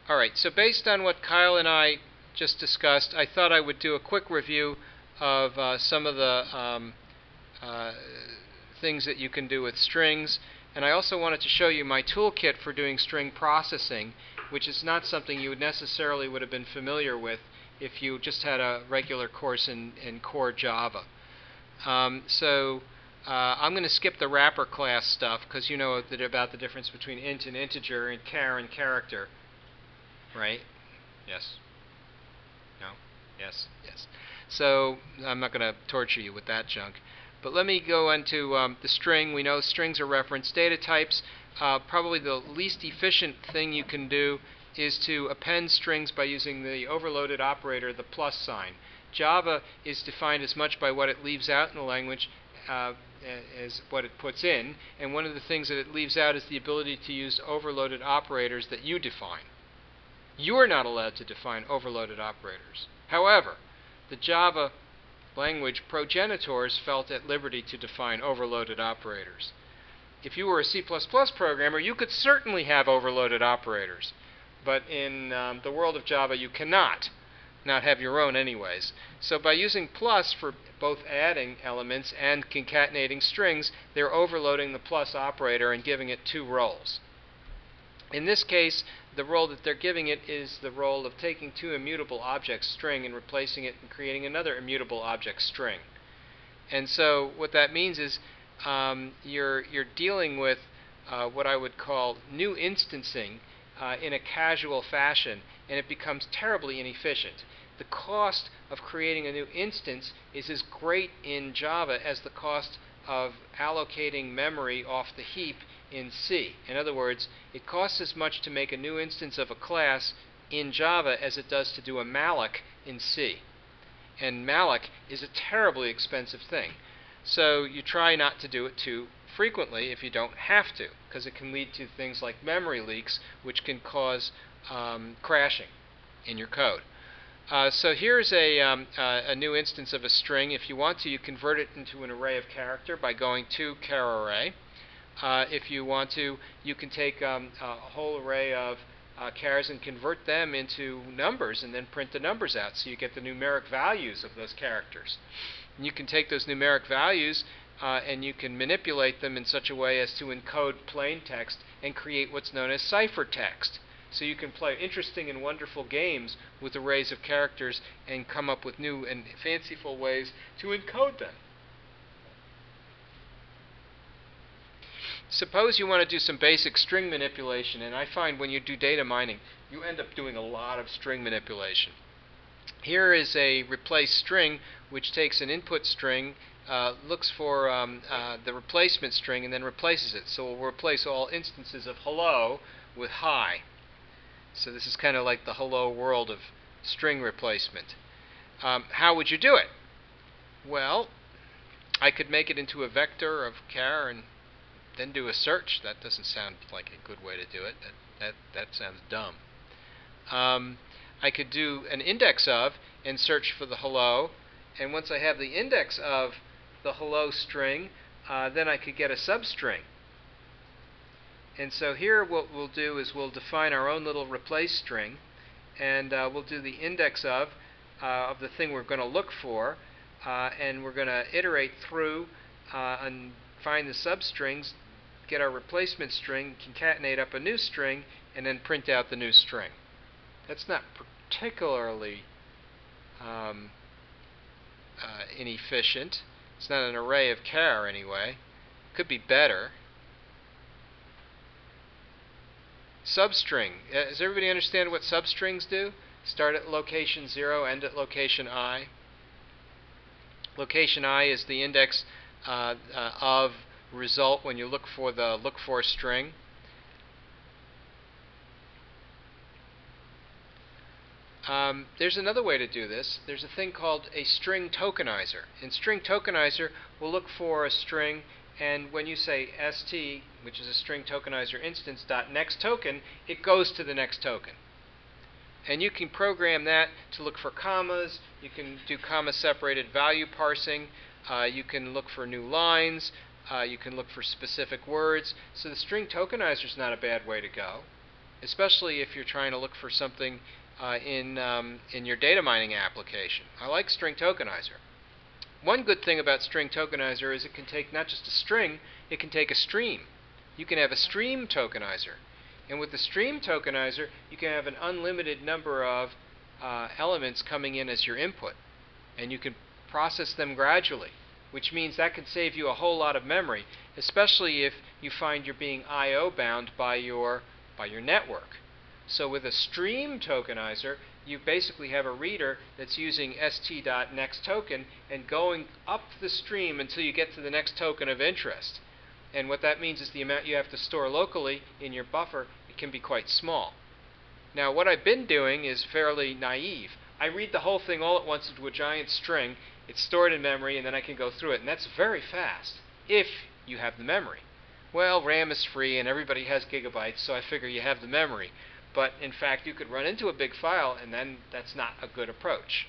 Alright, so based on what Kyle and I just discussed, I thought I would do a quick review of some of the uh, things that you can do with strings. And I also wanted to show you my toolkit for doing string processing, which is not something you would necessarily would have been familiar with if you just had a regular course in core Java. I'm going to skip the wrapper class stuff because you know about the difference between int and integer and char and character. Right? Yes. No? Yes? Yes. So I'm not going to torture you with that junk. But let me go into the string. We know strings are reference data types. Probably the least efficient thing you can do is to append strings by using the overloaded operator, the plus sign. Java is defined as much by what it leaves out in the language as what it puts in. And one of the things that it leaves out is the ability to use overloaded operators that you define. You are not allowed to define overloaded operators. However, the Java language progenitors felt at liberty to define overloaded operators. If you were a C++ programmer, you could certainly have overloaded operators. But in the world of Java, you cannot not have your own anyways. So by using plus for both adding elements and concatenating strings, they're overloading the plus operator and giving it two roles. In this case, the role that they're giving it is the role of taking two immutable objects string and replacing it and creating another immutable object string. And so what that means is you're dealing with what I would call new instancing in a casual fashion, and it becomes terribly inefficient. The cost of creating a new instance is as great in Java as the cost of allocating memory off the heap in C. In other words, it costs as much to make a new instance of a class in Java as it does to do a malloc in C. And malloc is a terribly expensive thing. So you try not to do it too frequently if you don't have to, because it can lead to things like memory leaks, which can cause crashing in your code. So here's a new instance of a string. If you want to, you convert it into an array of character by going to char array. If you want to, you can take a whole array of chars and convert them into numbers and then print the numbers out so you get the numeric values of those characters. And you can take those numeric values and you can manipulate them in such a way as to encode plain text and create what's known as ciphertext. So you can play interesting and wonderful games with arrays of characters and come up with new and fanciful ways to encode them. Suppose you want to do some basic string manipulation, and I find when you do data mining, you end up doing a lot of string manipulation. Here is a replace string, which takes an input string, looks for the replacement string, and then replaces it. So we'll replace all instances of hello with hi. So this is kind of like the hello world of string replacement. How would you do it? Well, I could make it into a vector of char and then do a search. That doesn't sound like a good way to do it. That sounds dumb. I could do an index of and search for the hello, and once I have the index of the hello string, then I could get a substring. And so here what we'll do is we'll define our own little replace string, and we'll do the index of the thing we're going to look for, and we're going to iterate through and find the substrings, get our replacement string, concatenate up a new string, and then print out the new string. That's not particularly inefficient. It's not an array of char anyway. Could be better. Substring. Does everybody understand what substrings do? Start at location 0, end at location I. Location I is the index of result when you look for the look for string. There's another way to do this. There's a thing called a string tokenizer. In string tokenizer, we'll look for a string, and when you say st, which is a string tokenizer instance, .next token, it goes to the next token. And you can program that to look for commas. You can do comma-separated value parsing. You can look for new lines. You can look for specific words. So the string tokenizer is not a bad way to go. especially if you're trying to look for something in your data mining application. I like String Tokenizer. One good thing about String Tokenizer is it can take not just a string, it can take a stream. You can have a stream tokenizer. And with the stream tokenizer, you can have an unlimited number of elements coming in as your input. And you can process them gradually, which means that can save you a whole lot of memory, especially if you find you're being I/O bound by your network. So with a stream tokenizer, you basically have a reader that's using st.nextToken and going up the stream until you get to the next token of interest. And what that means is the amount you have to store locally in your buffer, it can be quite small. Now what I've been doing is fairly naive. I read the whole thing all at once into a giant string, it's stored in memory, and then I can go through it. And that's very fast, if you have the memory. Well, RAM is free and everybody has gigabytes, so I figure you have the memory. But in fact, you could run into a big file, and then that's not a good approach.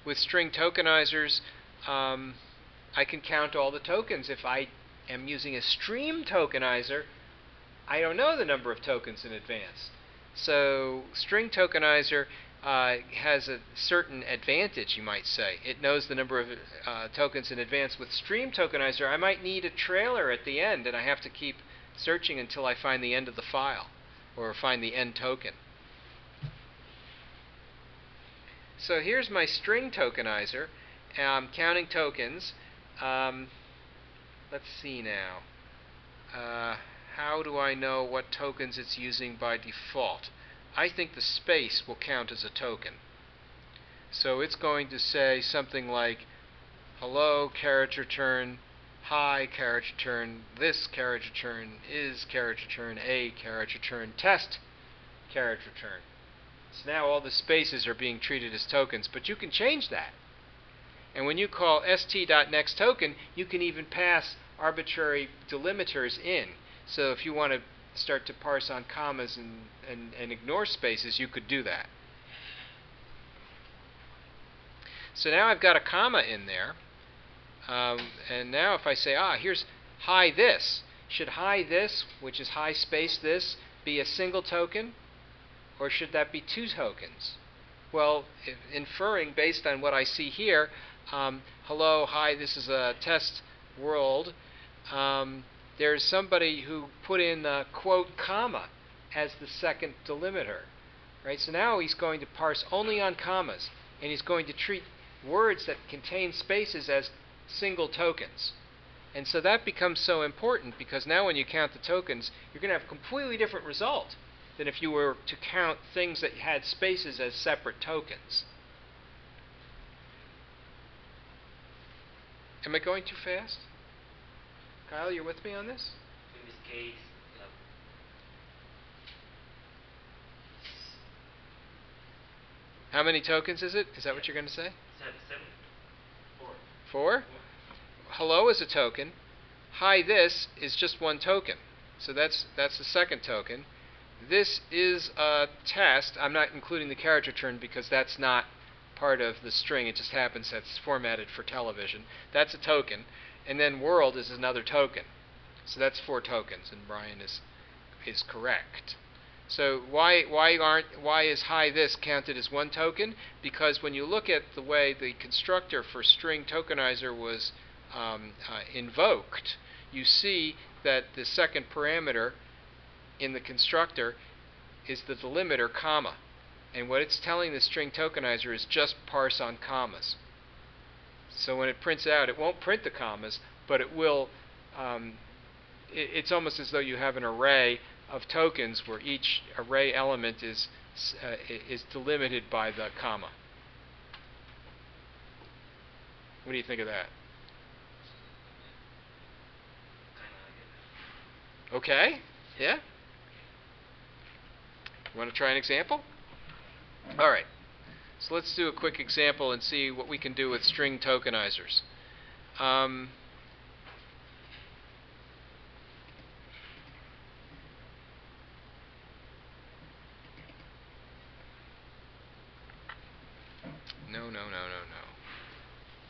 With string tokenizers, I can count all the tokens. If I am using a stream tokenizer, I don't know the number of tokens in advance. So string tokenizer has a certain advantage, you might say. It knows the number of tokens in advance. With stream tokenizer, I might need a trailer at the end, and I have to keep searching until I find the end of the file or find the end token. So here's my string tokenizer. I'm counting tokens. Let's see now. How do I know what tokens it's using by default? I think the space will count as a token. So it's going to say something like hello, carriage return, hi, carriage return, this carriage return, is carriage return, a carriage return, test carriage return. So now all the spaces are being treated as tokens, but you can change that. And when you call st.nextToken, you can even pass arbitrary delimiters in. So if you want to start to parse on commas and ignore spaces, you could do that. So now I've got a comma in there. And now if I say, here's hi this, should hi this, which is hi space this, be a single token? Or should that be two tokens? Well, inferring based on what I see here, hello, hi, this is a test world. There's somebody who put in quote comma as the second delimiter, right? So now he's going to parse only on commas, and he's going to treat words that contain spaces as single tokens. And so that becomes so important because now when you count the tokens, you're going to have a completely different result than if you were to count things that had spaces as separate tokens. Am I going too fast? Kyle, you're with me on this? In this case, How many tokens is it? Is that what you're going to say? 7. 4. 4? Hello is a token. Hi this is just one token. So that's the second token. This is a test. I'm not including the carriage return because that's not part of the string. It just happens that's formatted for television. That's a token. And then world is another token. So that's 4 tokens, and Brian is correct. So why is hi this counted as one token? Because when you look at the way the constructor for string tokenizer was invoked, you see that the second parameter in the constructor is the delimiter comma. And what it's telling the string tokenizer is just parse on commas. So when it prints out, it won't print the commas, but it will. It's almost as though you have an array of tokens where each array element is delimited by the comma. What do you think of that? Okay? Yeah? You want to try an example? All right. So let's do a quick example and see what we can do with string tokenizers. No.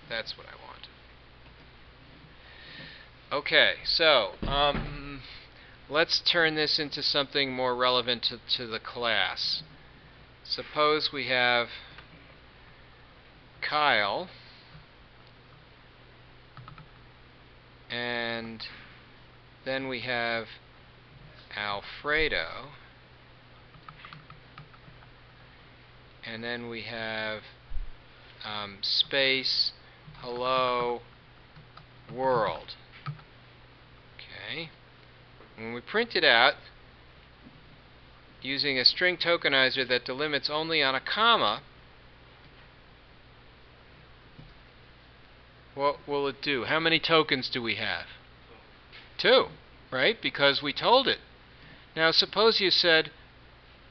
That's what I want. Okay, so let's turn this into something more relevant to the class. Suppose we have Kyle and then we have Alfredo, and then we have space hello world. Okay. When we print it out using a string tokenizer that delimits only on a comma, what will it do? How many tokens do we have? 2, right? Because we told it. Now suppose you said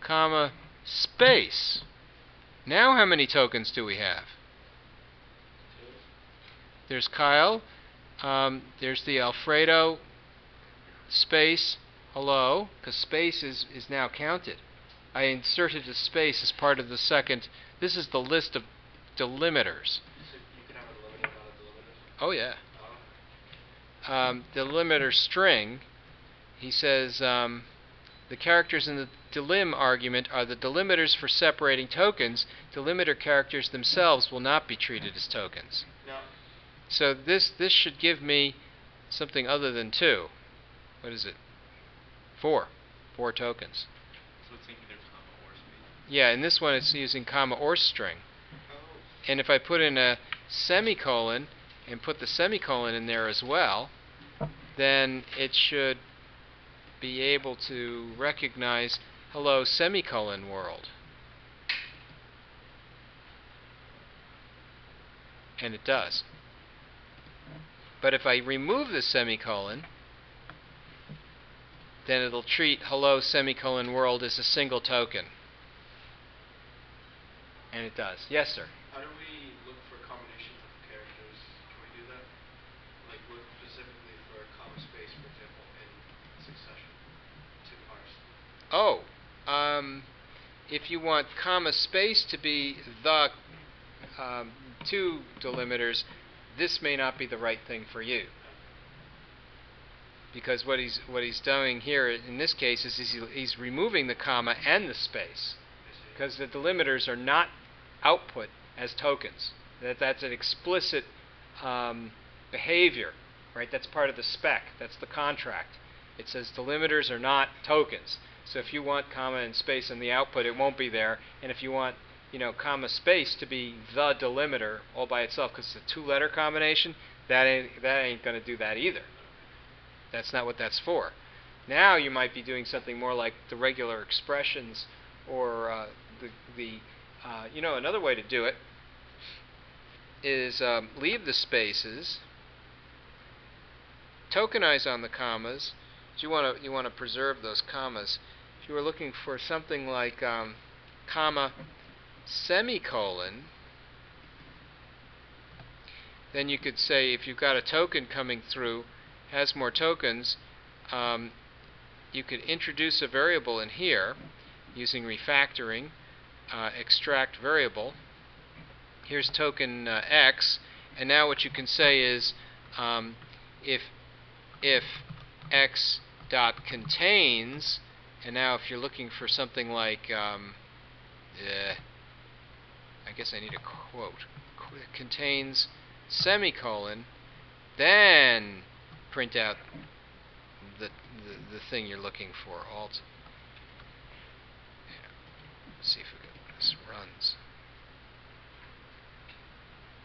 comma space. Now how many tokens do we have? There's Kyle, there's the Alfredo, space, hello, because space is now counted. I inserted a space as part of the second. This is the list of delimiters. So you can have a limited amount of delimiters? Oh yeah. Oh. Delimiter string, he says the characters in the delim argument are the delimiters for separating tokens. Delimiter characters themselves will not be treated as tokens. No. So this should give me something other than 2. What is it? 4 tokens. So it's thinking there's comma or space. Yeah, in this one it's using comma or string. Oh. And if I put in a semicolon and put the semicolon in there as well, then it should be able to recognize hello semicolon world. And it does. But if I remove the semicolon, then it'll treat hello semicolon world as a single token. And it does. Yes, sir. How do we look for combinations of characters? Can we do that? Like look specifically for a comma space, for example, in succession to parse. If you want comma space to be the 2 delimiters, this may not be the right thing for you. Because what he's doing here in this case is he's removing the comma and the space, because the delimiters are not output as tokens. That's an explicit behavior, right? That's part of the spec. That's the contract. It says delimiters are not tokens. So if you want comma and space in the output, it won't be there. And if you want, comma space to be the delimiter all by itself, because it's a 2-letter combination, that ain't going to do that either. That's not what that's for. Now you might be doing something more like the regular expressions, or another way to do it is leave the spaces, tokenize on the commas. You want to preserve those commas. If you were looking for something like comma semicolon, then you could say if you've got a token coming through, has more tokens, you could introduce a variable in here using refactoring, extract variable. Here's token x, and now what you can say is if x dot contains, and now if you're looking for something like I guess I need a quote, contains semicolon, then print out the thing you're looking for. Alt. Yeah. Let's see if this runs.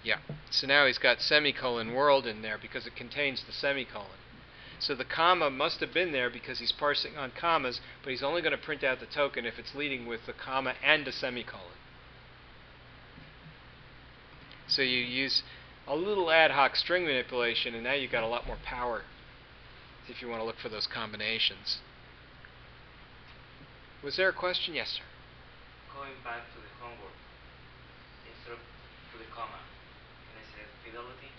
Yeah. So now he's got semicolon world in there because it contains the semicolon. So the comma must have been there because he's parsing on commas, but he's only going to print out the token if it's leading with the comma and a semicolon. So you use a little ad hoc string manipulation, and now you've got a lot more power if you want to look for those combinations. Was there a question? Yes, sir. Going back to the homework, instead of to the comma, and it says fidelity,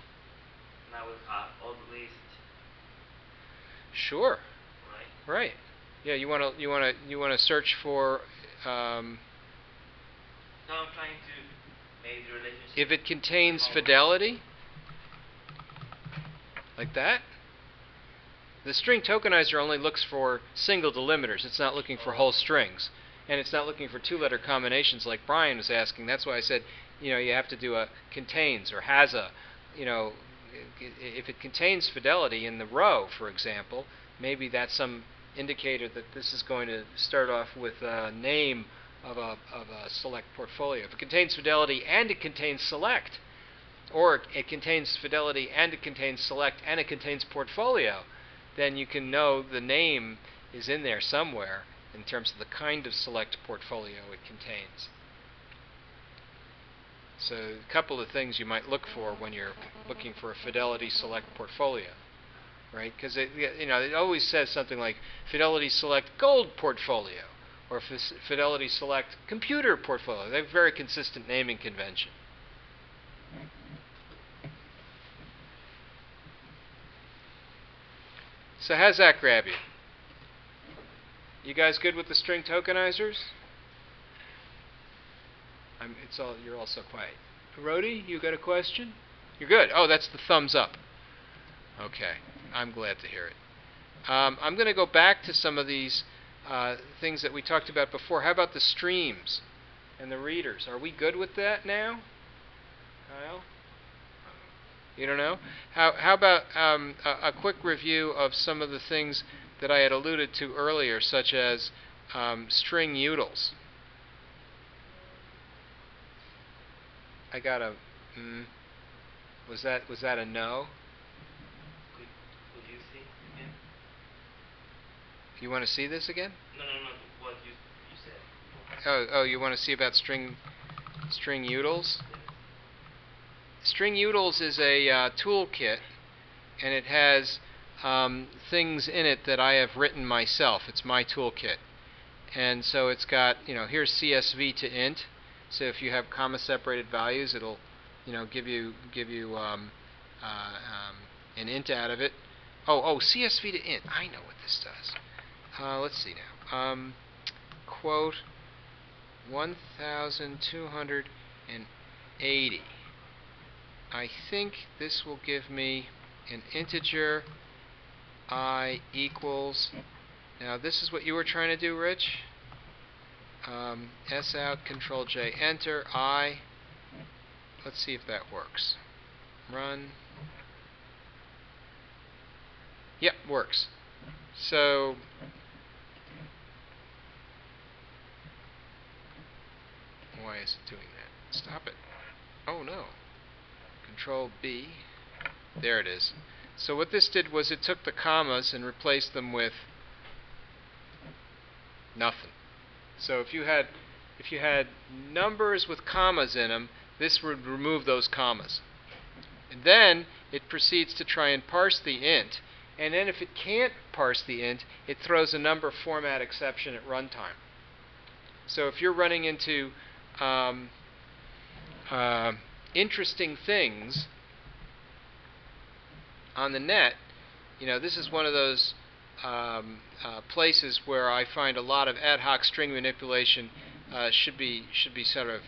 now we'll have all the list. Sure. Right. Right. Yeah. You want to search for. No, I'm trying to make the relationship. If it contains fidelity, like that. The string tokenizer only looks for single delimiters. It's not looking for whole strings. And it's not looking for two-letter combinations like Brian was asking. That's why I said, you have to do a contains or has a, if it contains fidelity in the row, for example, maybe that's some indicator that this is going to start off with a name of a select portfolio. If it contains fidelity and it contains select, or it contains fidelity and it contains select and it contains portfolio, then you can know the name is in there somewhere in terms of the kind of select portfolio it contains. So a couple of things you might look for when you're looking for a fidelity select portfolio, right? Because it always says something like fidelity select gold portfolio or fidelity select computer portfolio. They have a very consistent naming convention. So how's that grab you? You guys good with the string tokenizers? You're all so quiet. Rody, you got a question? You're good. Oh, that's the thumbs up. Okay, I'm glad to hear it. I'm going to go back to some of these things that we talked about before. How about the streams and the readers? Are we good with that now? Kyle? You don't know? How about a quick review of some of the things that I had alluded to earlier, such as string utils? I got a. Was that a no? Could you see again? You want to see this again? No. What you said. Oh, you want to see about string utils? String utils is a toolkit, and it has things in it that I have written myself. It's my toolkit, and so it's got here's CSV to int. So if you have comma separated values, it'll give you an int out of it. Oh, CSV to int. I know what this does. Let's see now. Quote 1280. I think this will give me an integer I equals. Now this is what you were trying to do, Rich. S out, Control J, enter, I. Let's see if that works. Run. Yep, works. So why is it doing that? Stop it. Oh no. Control B. There it is. So what this did was it took the commas and replaced them with nothing. So if you had numbers with commas in them, this would remove those commas. And then it proceeds to try and parse the int. And then if it can't parse the int, it throws a number format exception at runtime. So if you're running into interesting things on the net, this is one of those places where I find a lot of ad hoc string manipulation should be sort of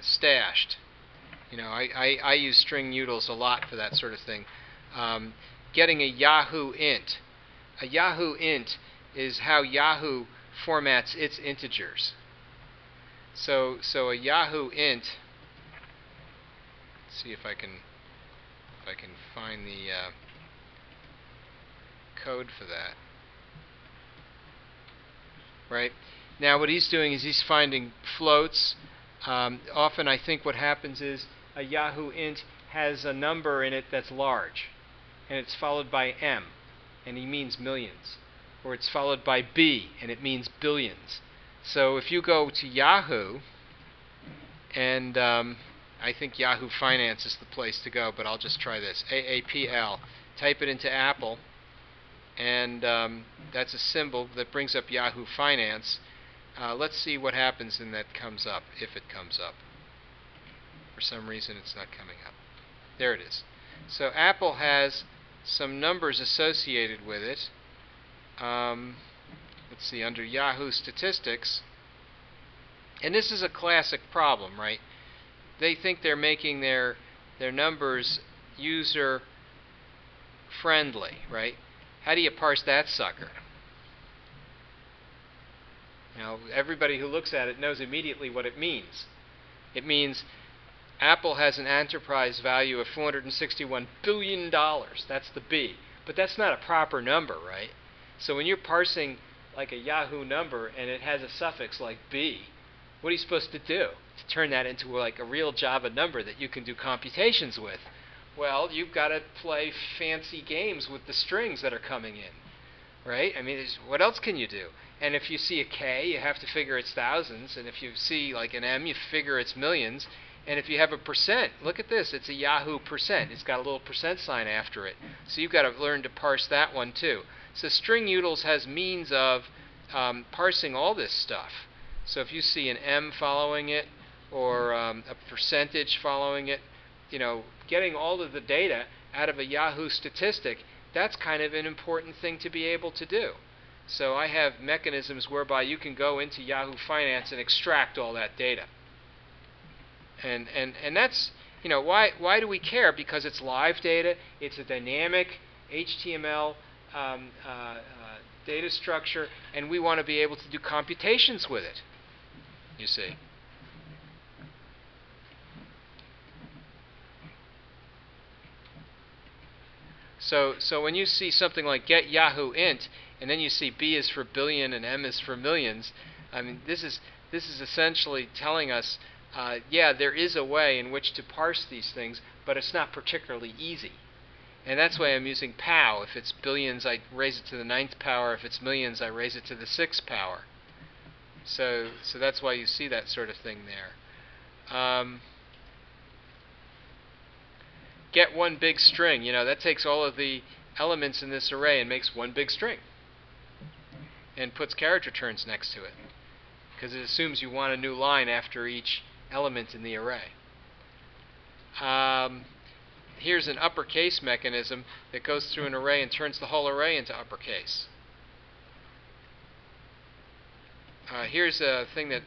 stashed. I use string utils a lot for that sort of thing. Getting a Yahoo int. A Yahoo int is how Yahoo formats its integers. So a Yahoo int. Let's see if I can find the code for that. Right now, what he's doing is he's finding floats. Often, I think what happens is a Yahoo int has a number in it that's large, and it's followed by M, and he means millions, or it's followed by B, and it means billions. So if you go to Yahoo, and I think Yahoo Finance is the place to go, but I'll just try this. AAPL. Type it into Apple, and that's a symbol that brings up Yahoo Finance. Let's see what happens when that comes up, if it comes up. For some reason, it's not coming up. There it is. So Apple has some numbers associated with it. Let's see, under Yahoo Statistics. And this is a classic problem, right? They think they're making their numbers user friendly, right? How do you parse that sucker? Now, everybody who looks at it knows immediately what it means. It means Apple has an enterprise value of $461 billion. That's the B. But that's not a proper number, right? So when you're parsing like a Yahoo number and it has a suffix like B, what are you supposed to do to turn that into like a real Java number that you can do computations with? Well, you've got to play fancy games with the strings that are coming in, right? I mean, what else can you do? And if you see a K, you have to figure it's thousands. And if you see like an M, you figure it's millions. And if you have a percent, look at this. It's a Yahoo percent. It's got a little percent sign after it. So you've got to learn to parse that one too. So string utils has means of parsing all this stuff. So if you see an M following it or a percentage following it, you know, getting all of the data out of a Yahoo statistic, that's kind of an important thing to be able to do. So I have mechanisms whereby you can go into Yahoo Finance and extract all that data. And that's, you know, why do we care? Because it's live data, it's a dynamic HTML data structure, and we want to be able to do computations with it, you see. So when you see something like get Yahoo int, and then you see B is for billion and M is for millions, I mean, this is essentially telling us, yeah, there is a way in which to parse these things, but it's not particularly easy. And that's why I'm using POW. If it's billions, I raise it to the 9th power. If it's millions, I raise it to the 6th power. So that's why you see that sort of thing there. Get one big string. You know, that takes all of the elements in this array and makes one big string. And puts carriage returns next to it. Because it assumes you want a new line after each element in the array. Here's an uppercase mechanism that goes through an array and turns the whole array into uppercase. Here's a thing that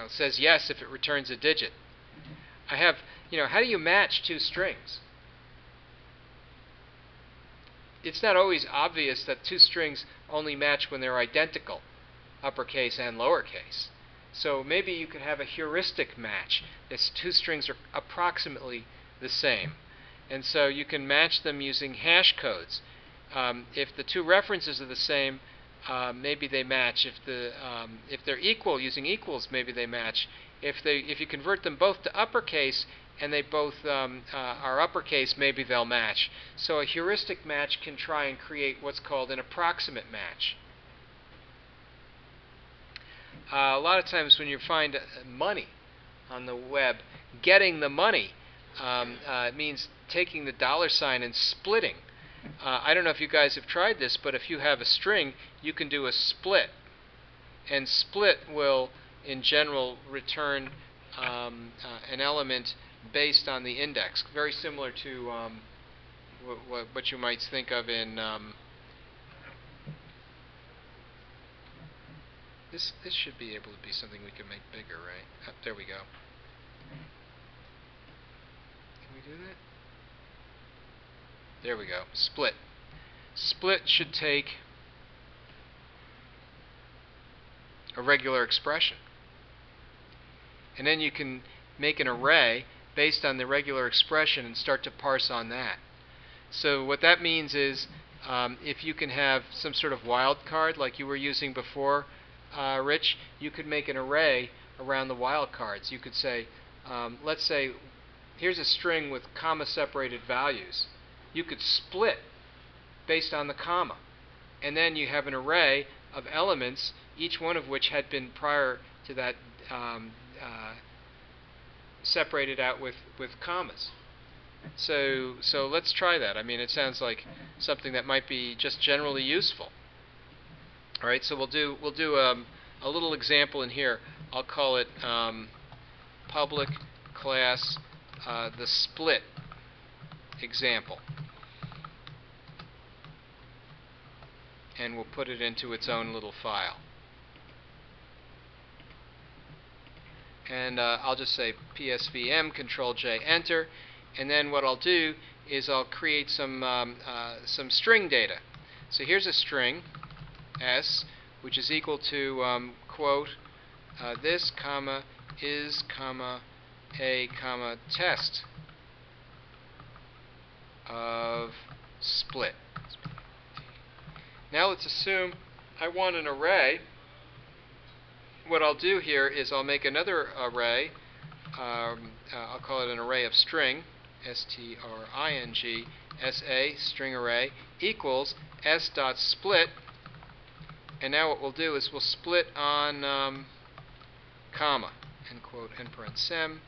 says yes if it returns a digit. I have, how do you match two strings? It's not always obvious that two strings only match when they're identical, uppercase and lowercase. So maybe you could have a heuristic match. These two strings are approximately the same. And so you can match them using hash codes. If the two references are the same, maybe they match. If they're equal, using equals, maybe they match. If you convert them both to uppercase and they both are uppercase, maybe they'll match. So a heuristic match can try and create what's called an approximate match. A lot of times when you find money on the web, getting the money means taking the $ and splitting. I don't know if you guys have tried this, but if you have a string, you can do a split. And split will, in general, return an element based on the index, very similar to what you might think of in... This should be able to be something we can make bigger, right? Oh, there we go. Can we do that? There we go. Split. Split should take a regular expression. And then you can make an array based on the regular expression and start to parse on that. So what that means is if you can have some sort of wildcard like you were using before, Rich, you could make an array around the wildcards. You could say, let's say, here's a string with comma-separated values. You could split based on the comma. And then you have an array of elements, each one of which had been prior to that separated out with commas. So let's try that. I mean, it sounds like something that might be just generally useful. All right, so we'll do a little example in here. I'll call it public class the split example, and we'll put it into its own little file. And I'll just say PSVM, Control J, Enter, and then what I'll do is I'll create some string data. So here's a string S, which is equal to quote this comma is comma a comma test of split. Now let's assume I want an array. What I'll do here is I'll make another array. I'll call it an array of string, string, sa, string array, equals s.split. And now what we'll do is we'll split on comma, end quote, end parent sem,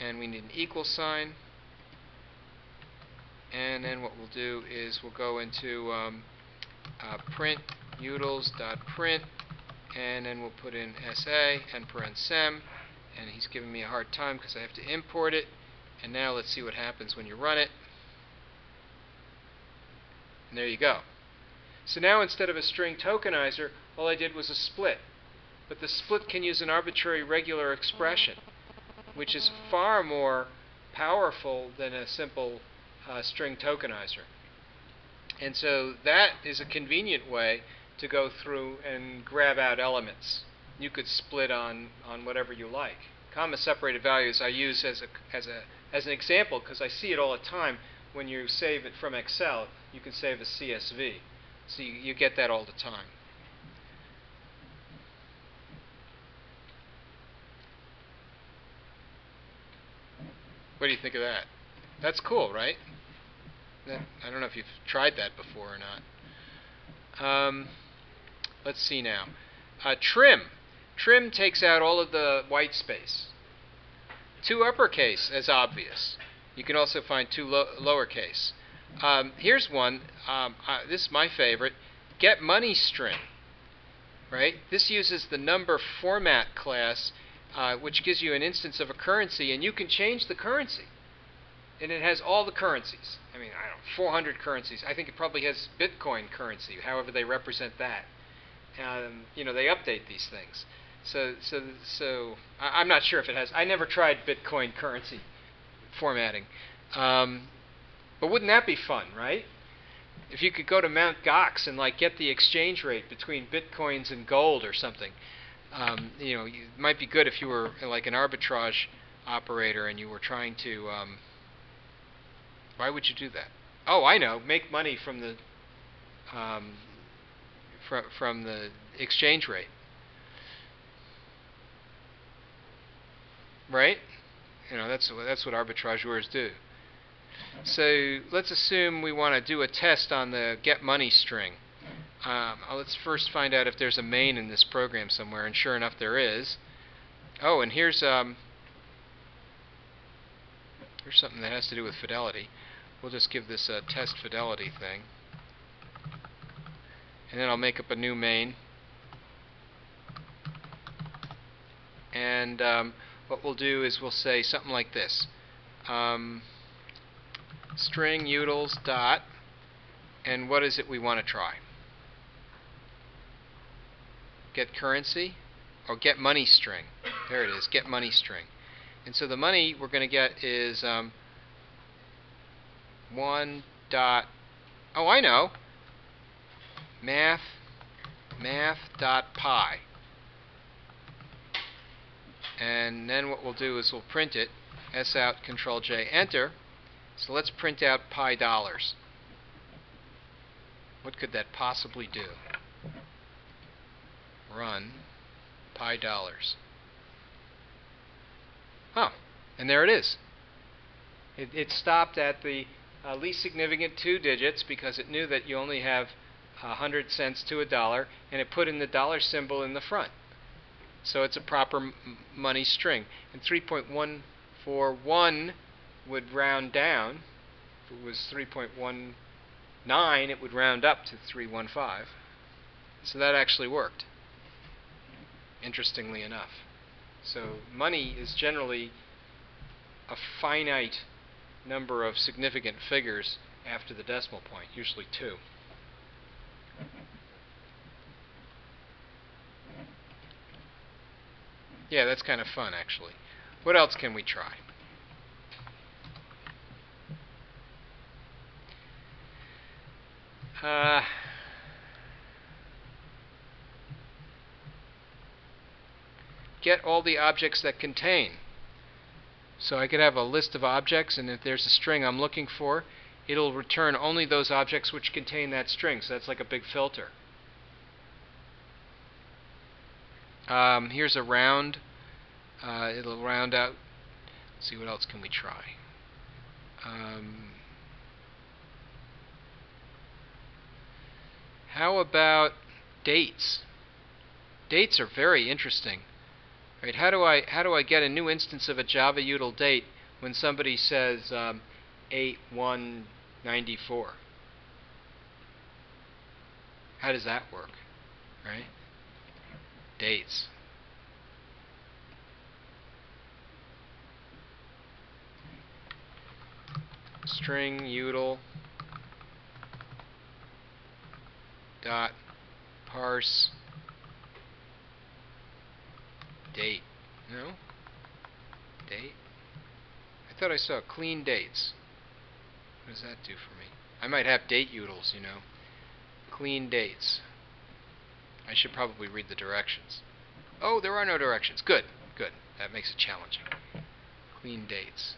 and we need an equal sign. And then what we'll do is we'll go into print utils.print, and then we'll put in sa, end parent sem, and he's giving me a hard time because I have to import it. And now let's see what happens when you run it. And there you go. So now instead of a string tokenizer, all I did was a split. But the split can use an arbitrary regular expression, which is far more powerful than a simple string tokenizer. And so that is a convenient way to go through and grab out elements. You could split on whatever you like. Comma separated values I use as an example because I see it all the time. When you save it from Excel, you can save a CSV. So you get that all the time. What do you think of that? That's cool, right? I don't know if you've tried that before or not. Let's see now. Trim. Trim takes out all of the white space. 2 uppercase, as obvious. You can also find 2 lowercase. Here's one. This is my favorite. Get money string. Right? This uses the number format class, which gives you an instance of a currency, and you can change the currency. And it has all the currencies. I mean, I don't know, 400 currencies. I think it probably has Bitcoin currency, however they represent that. You know, they update these things. So I'm not sure if it has. I never tried Bitcoin currency formatting. But wouldn't that be fun, right? If you could go to Mt. Gox and like get the exchange rate between bitcoins and gold or something. You know, it might be good if you were like an arbitrage operator and you were trying to. Why would you do that? Oh, I know. Make money from the from the exchange rate, right? You know, that's what arbitrageurs do. So let's assume we want to do a test on the get money string. Let's first find out if there's a main in this program somewhere, and sure enough there is. Oh, and here's something that has to do with fidelity. We'll just give this a test fidelity thing. And then I'll make up a new main. And what we'll do is we'll say something like this. String utils dot, and what is it we want to try? Get currency, or get money string. There it is, get money string. And so the money we're going to get is 1 dot, oh I know, math dot pi. And then what we'll do is we'll print it, S out, Control J, enter. So let's print out pi dollars. What could that possibly do? Run pi dollars. Oh, and there it is. It stopped at the least significant 2 digits because it knew that you only have 100 cents to $1, and it put in the dollar symbol in the front. So it's a proper money string. And 3.141 would round down. If it was 3.19, it would round up to 315. So that actually worked, interestingly enough. So money is generally a finite number of significant figures after the decimal point, usually 2. Yeah, that's kind of fun, actually. What else can we try? Uh, get all the objects that contain. So I could have a list of objects, and if there's a string I'm looking for, it'll return only those objects which contain that string. So that's like a big filter. Here's a round. It'll round out. Let's see, what else can we try? How about dates? Dates are very interesting. Right? How do I get a new instance of a Java util date when somebody says 8/1/94? How does that work? Right? Dates. String util dot parse date. No? Date? I thought I saw clean dates. What does that do for me? I might have date utils, you know. Clean dates. I should probably read the directions. Oh, there are no directions. Good, good. That makes it challenging. Clean dates.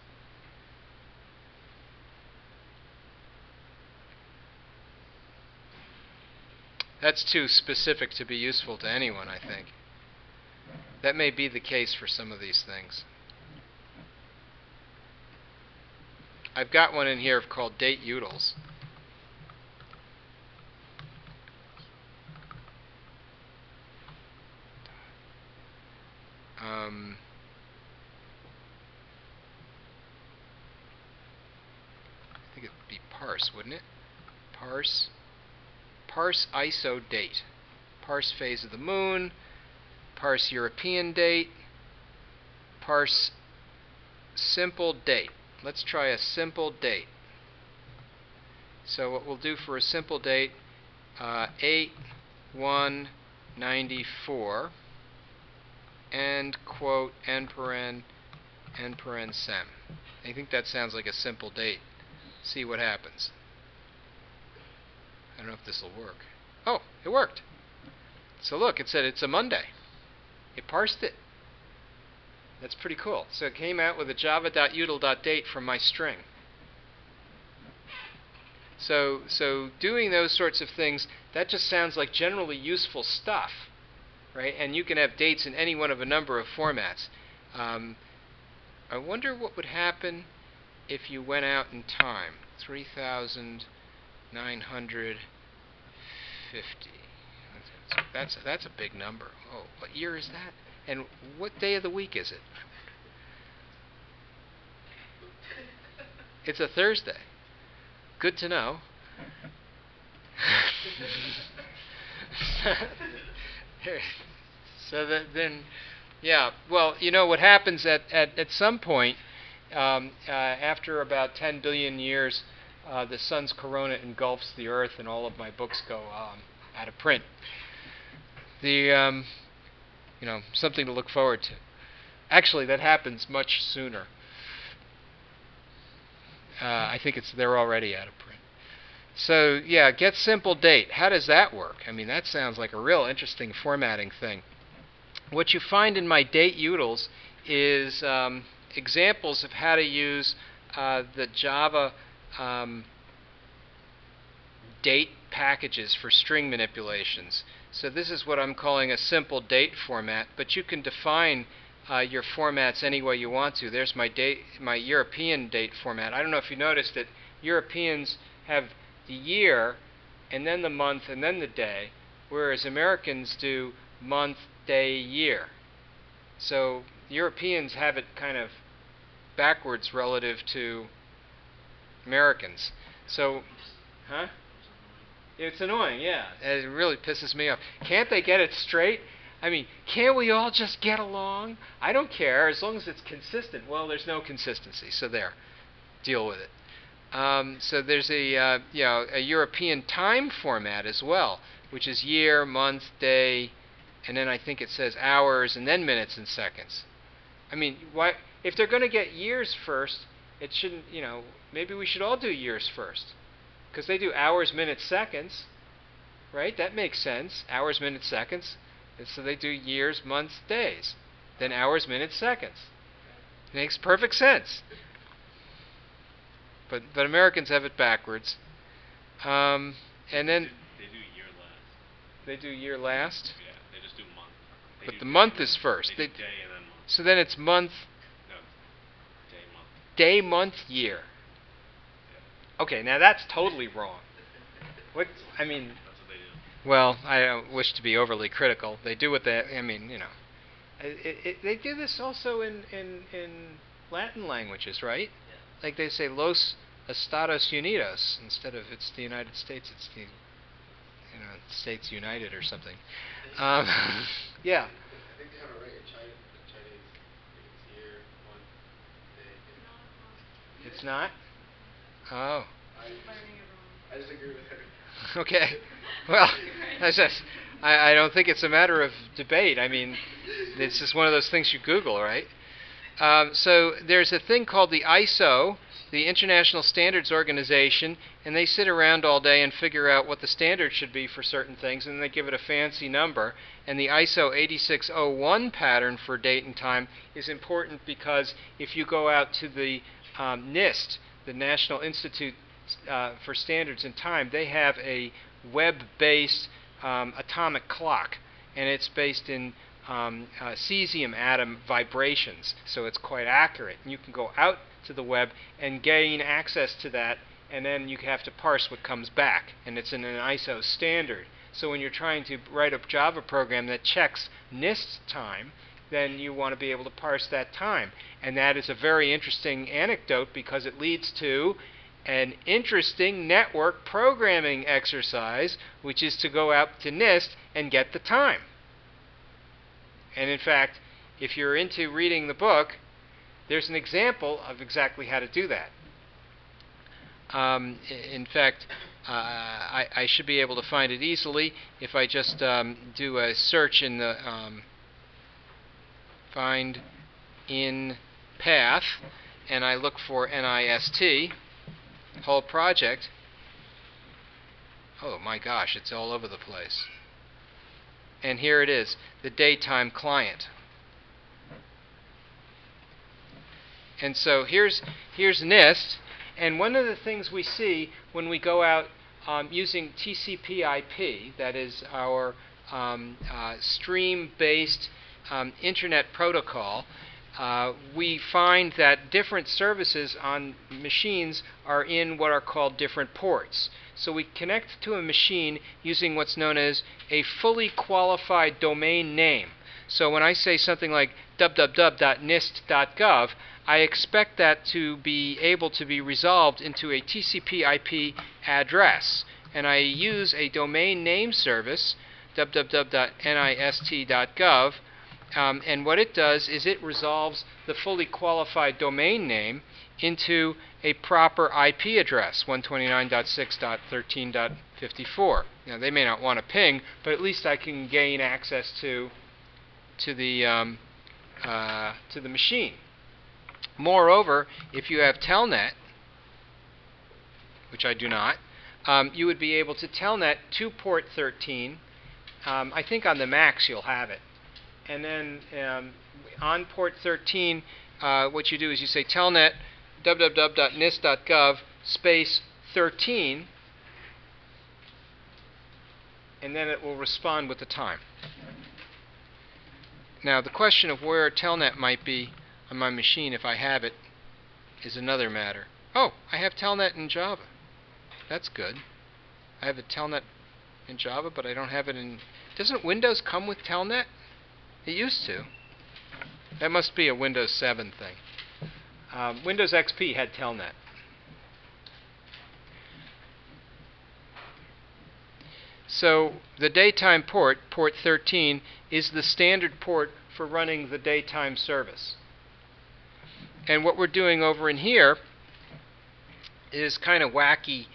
That's too specific to be useful to anyone, I think. That may be the case for some of these things. I've got one in here called date utils. I think it would be parse, wouldn't it? Parse ISO date. Parse phase of the moon. Parse European date. Parse simple date. Let's try a simple date. So what we'll do for a simple date, 8/1/94, end quote n paren sem. I think that sounds like a simple date. See what happens. I don't know if this will work. Oh, it worked. So look, it said it's a Monday. It parsed it. That's pretty cool. So it came out with a java.util.date from my string. So doing those sorts of things, that just sounds like generally useful stuff, right? And you can have dates in any one of a number of formats. I wonder what would happen if you went out in time. 3,950. That's a big number. Oh, what year is that? And what day of the week is it? It's a Thursday. Good to know. So then, yeah. Well, you know what happens at some point after about 10 billion years, the sun's corona engulfs the Earth, and all of my books go out of print. Something to look forward to. Actually, that happens much sooner. I think they're already out of print. So yeah, get simple date. How does that work? I mean, that sounds like a real interesting formatting thing. What you find in my date utils is examples of how to use the Java date packages for string manipulations. So this is what I'm calling a simple date format, but you can define your formats any way you want to. There's my European date format. I don't know if you noticed that Europeans have the year, and then the month, and then the day, whereas Americans do month, day, year. So Europeans have it kind of backwards relative to Americans. So, huh? It's annoying, yeah. It really pisses me off. Can't they get it straight? I mean, can't we all just get along? I don't care, as long as it's consistent. Well, there's no consistency, so there. Deal with it. So there's a European time format as well, which is year, month, day, and then I think it says hours, and then minutes and seconds. I mean, why? If they're going to get years first, it shouldn't. Maybe we should all do years first. because they do hours, minutes, seconds, right? That makes sense. Hours, minutes, seconds. And so they do years, months, days. Then hours, minutes, seconds. Makes perfect sense. But Americans have it backwards. And then They do year last. they do year last. Yeah, they just do month. They But do the day month and is then- first. They They- do day and then month. So then it's month, No, day, month. day, month, year. Okay, now that's totally wrong. What I mean, That's what they do. well, I don't wish to be overly critical. They do what they. I mean, you know, they do this also in Latin languages, right? Yeah. Like they say Los Estados Unidos instead of it's the United States. It's the States United or something. Yeah. I think they have it right in China. The Chinese, it's year, month, day. It's not. Oh. I just agree with her. Okay. Well, I don't think it's a matter of debate. I mean, it's just one of those things you Google, right? So there's a thing called the ISO, the International Standards Organization, and they sit around all day and figure out what the standard should be for certain things, and they give it a fancy number. And the ISO 8601 pattern for date and time is important because if you go out to the NIST, the National Institute for Standards and Time, they have a web-based atomic clock, and it's based in cesium atom vibrations, so it's quite accurate. And you can go out to the web and gain access to that, and then you have to parse what comes back, and it's in an ISO standard. So when you're trying to write a Java program that checks NIST time, then you want to be able to parse that time. And that is a very interesting anecdote because it leads to an interesting network programming exercise, which is to go out to NIST and get the time. And in fact, if you're into reading the book, there's an example of exactly how to do that. In fact, I should be able to find it easily if I just do a search in the find in path, and I look for NIST, whole project. Oh my gosh, it's all over the place. And here it is, the daytime client. And so here's NIST, and one of the things we see when we go out using TCP/IP, that is our stream-based internet protocol, we find that different services on machines are in what are called different ports. So we connect to a machine using what's known as a fully qualified domain name. So when I say something like www.nist.gov, I expect that to be able to be resolved into a TCP/IP address. And I use a domain name service, www.nist.gov, and what it does is it resolves the fully qualified domain name into a proper IP address, 129.6.13.54. Now they may not want to ping, but at least I can gain access to the machine. Moreover, if you have Telnet, which I do not, you would be able to Telnet to port 13. I think on the Macs you'll have it. And then on port 13, what you do is you say telnet www.nist.gov space 13, and then it will respond with the time. Now the question of where telnet might be on my machine, if I have it, is another matter. Oh, I have telnet in Java. That's good. I have a telnet in Java, but I don't have it in... Doesn't Windows come with telnet? It used to. That must be a Windows 7 thing. Windows XP had telnet. So the daytime port, port 13, is the standard port for running the daytime service. And what we're doing over in here is kind of wacky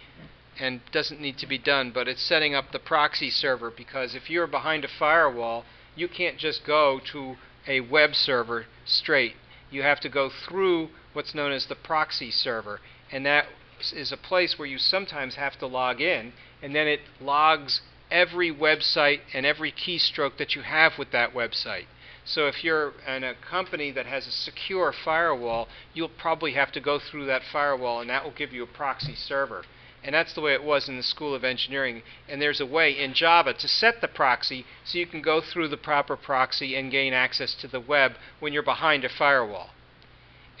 and doesn't need to be done, but it's setting up the proxy server, because if you're behind a firewall, you can't just go to a web server straight. You have to go through what's known as the proxy server, and that is a place where you sometimes have to log in, and then it logs every website and every keystroke that you have with that website. So if you're in a company that has a secure firewall, you'll probably have to go through that firewall, and that will give you a proxy server. And that's the way it was in the School of Engineering. And there's a way in Java to set the proxy so you can go through the proper proxy and gain access to the web when you're behind a firewall.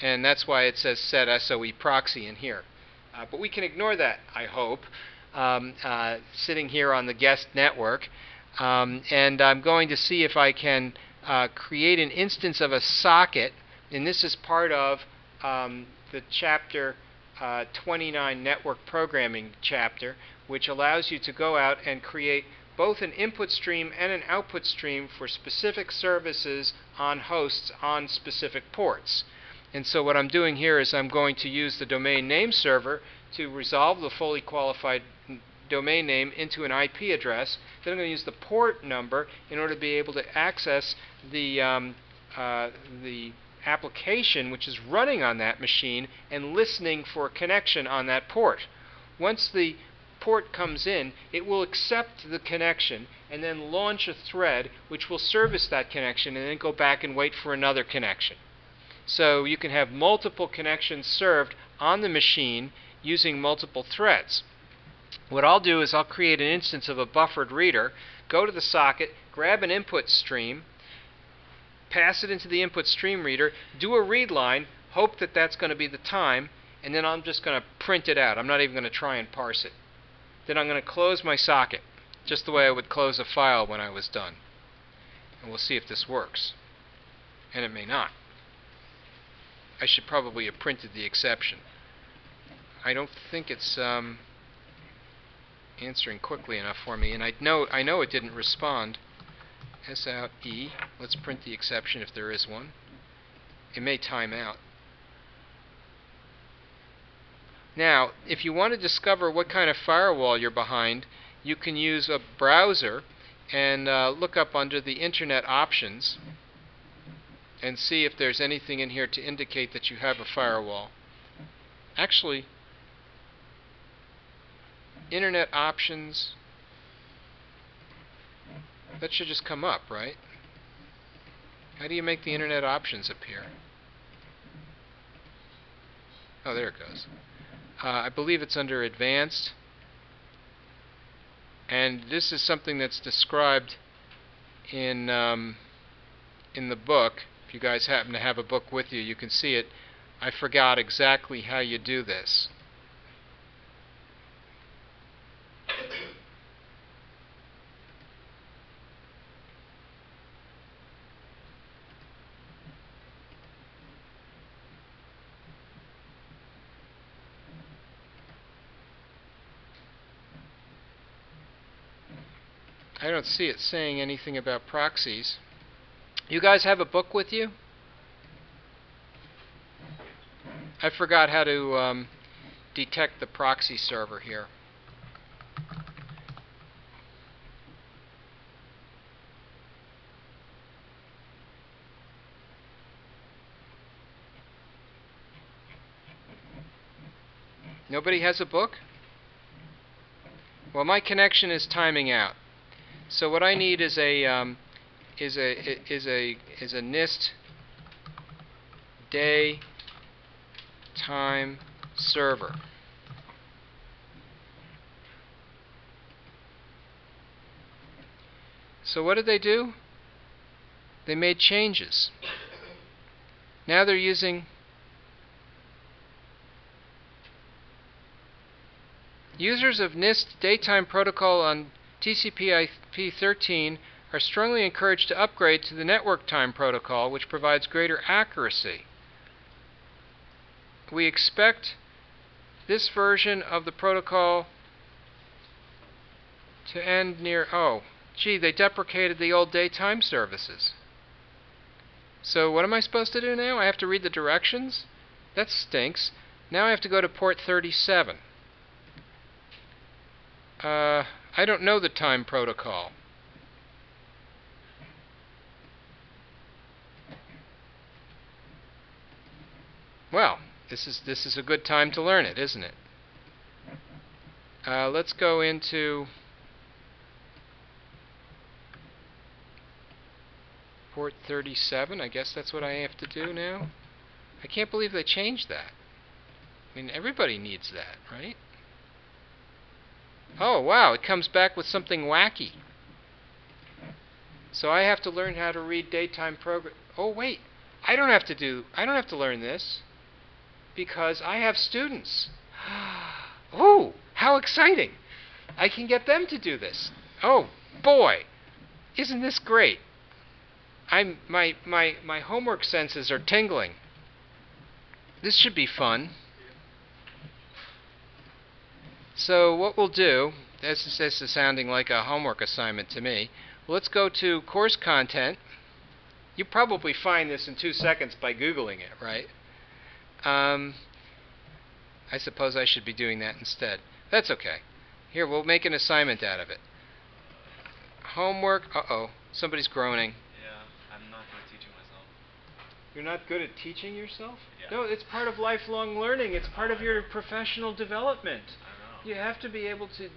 And that's why it says set SOE proxy in here. But we can ignore that, I hope, sitting here on the guest network. And I'm going to see if I can create an instance of a socket. And this is part of the chapter 29 network programming chapter, which allows you to go out and create both an input stream and an output stream for specific services on hosts on specific ports. And so what I'm doing here is I'm going to use the domain name server to resolve the fully qualified domain name into an IP address. Then I'm going to use the port number in order to be able to access the application which is running on that machine and listening for a connection on that port. Once the port comes in, it will accept the connection and then launch a thread which will service that connection and then go back and wait for another connection. So you can have multiple connections served on the machine using multiple threads. What I'll do is I'll create an instance of a buffered reader, go to the socket, grab an input stream, pass it into the input stream reader, do a read line, hope that that's going to be the time, and then I'm just going to print it out. I'm not even going to try and parse it. Then I'm going to close my socket, just the way I would close a file when I was done. And we'll see if this works. And it may not. I should probably have printed the exception. I don't think it's answering quickly enough for me, and I know it didn't respond. S out E. Let's print the exception if there is one. It may time out. Now, if you want to discover what kind of firewall you're behind, you can use a browser and look up under the Internet options and see if there's anything in here to indicate that you have a firewall. Actually, Internet options, that should just come up, right? How do you make the Internet options appear? Oh, there it goes. I believe it's under Advanced, and this is something that's described in the book. If you guys happen to have a book with you, you can see it. I forgot exactly how you do this. I don't see it saying anything about proxies. You guys have a book with you? I forgot how to detect the proxy server here. Nobody has a book? Well, my connection is timing out. So what I need is a NIST day time server. So what did they do? They made changes. Now they're using users of NIST daytime protocol on TCP/IP13 are strongly encouraged to upgrade to the network time protocol, which provides greater accuracy. We expect this version of the protocol to end near... Oh, gee, they deprecated the old daytime services. So what am I supposed to do now? I have to read the directions? That stinks. Now I have to go to port 37. I don't know the time protocol. Well, this is a good time to learn it, isn't it? Let's go into port 37. I guess that's what I have to do now. I can't believe they changed that. I mean, everybody needs that, right? Oh, wow, it comes back with something wacky. So I have to learn how to read daytime program. Oh, wait. I don't have to learn this because I have students. Oh, how exciting. I can get them to do this. Oh, boy. Isn't this great? My homework senses are tingling. This should be fun. So what we'll do, this is sounding like a homework assignment to me. Let's go to course content. You probably find this in 2 seconds by Googling it, right? I suppose I should be doing that instead. That's okay. Here, we'll make an assignment out of it. Homework. Uh-oh. Somebody's groaning. Yeah, I'm not good at teaching myself. You're not good at teaching yourself? Yeah. No, it's part of lifelong learning. It's part of your professional development. I know. You have to be able to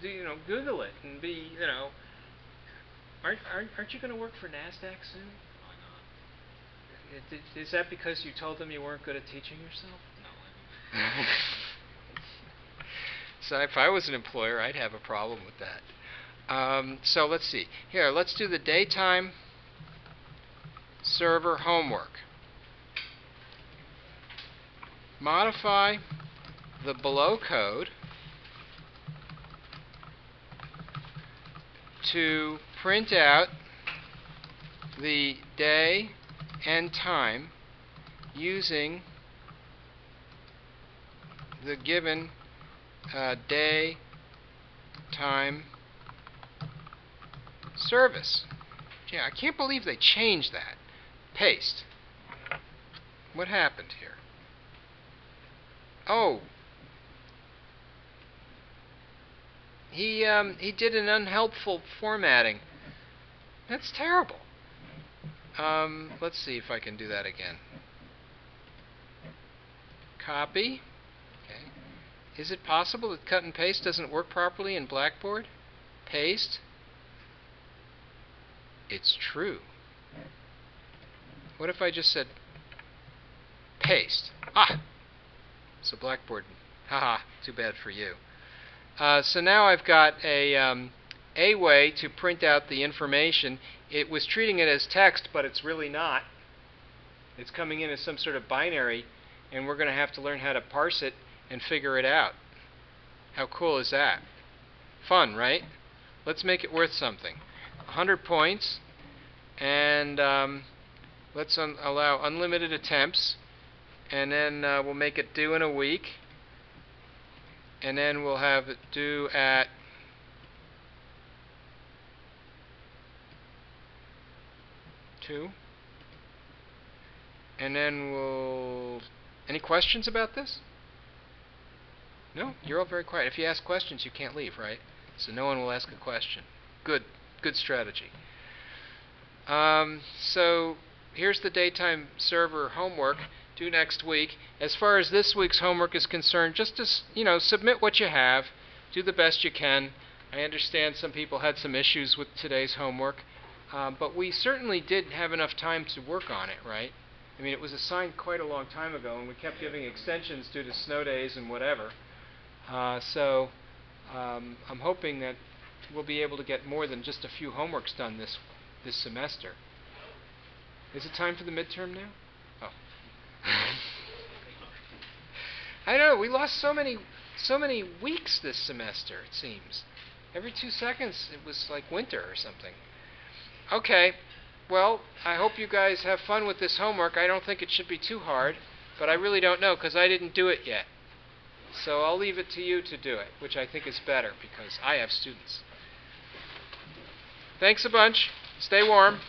Google it and be, Aren't you going to work for NASDAQ soon? Why not? Is that because you told them you weren't good at teaching yourself? No, I mean. So if I was an employer, I'd have a problem with that. So let's see. Here, let's do the daytime server homework. Modify the below code to print out the day and time using the given day time service. Yeah, I can't believe they changed that. Paste. What happened here? Oh, he did an unhelpful formatting. That's terrible. Let's see if I can do that again. Copy. Okay. Is it possible that cut and paste doesn't work properly in Blackboard? Paste. It's true. What if I just said paste? Ah! So Blackboard, haha, too bad for you. So now I've got a way to print out the information. It was treating it as text, but it's really not. It's coming in as some sort of binary, and we're going to have to learn how to parse it and figure it out. How cool is that? Fun, right? Let's make it worth something. 100 points, and let's allow unlimited attempts, and then we'll make it due in a week, and then we'll have it due at two, and then we'll... Any questions about this? No? You're all very quiet. If you ask questions, you can't leave, right? So no one will ask a question. Good strategy. So here's the daytime server homework due next week. As far as this week's homework is concerned, just to, submit what you have. Do the best you can. I understand some people had some issues with today's homework, but we certainly did have enough time to work on it, right? I mean, it was assigned quite a long time ago, and we kept giving extensions due to snow days and whatever. So I'm hoping that we'll be able to get more than just a few homeworks done this semester. Is it time for the midterm now? Oh. I know, we lost so many weeks this semester, it seems. Every 2 seconds it was like winter or something. Okay, well, I hope you guys have fun with this homework. I don't think it should be too hard, but I really don't know because I didn't do it yet. So I'll leave it to you to do it, which I think is better because I have students. Thanks a bunch. Stay warm.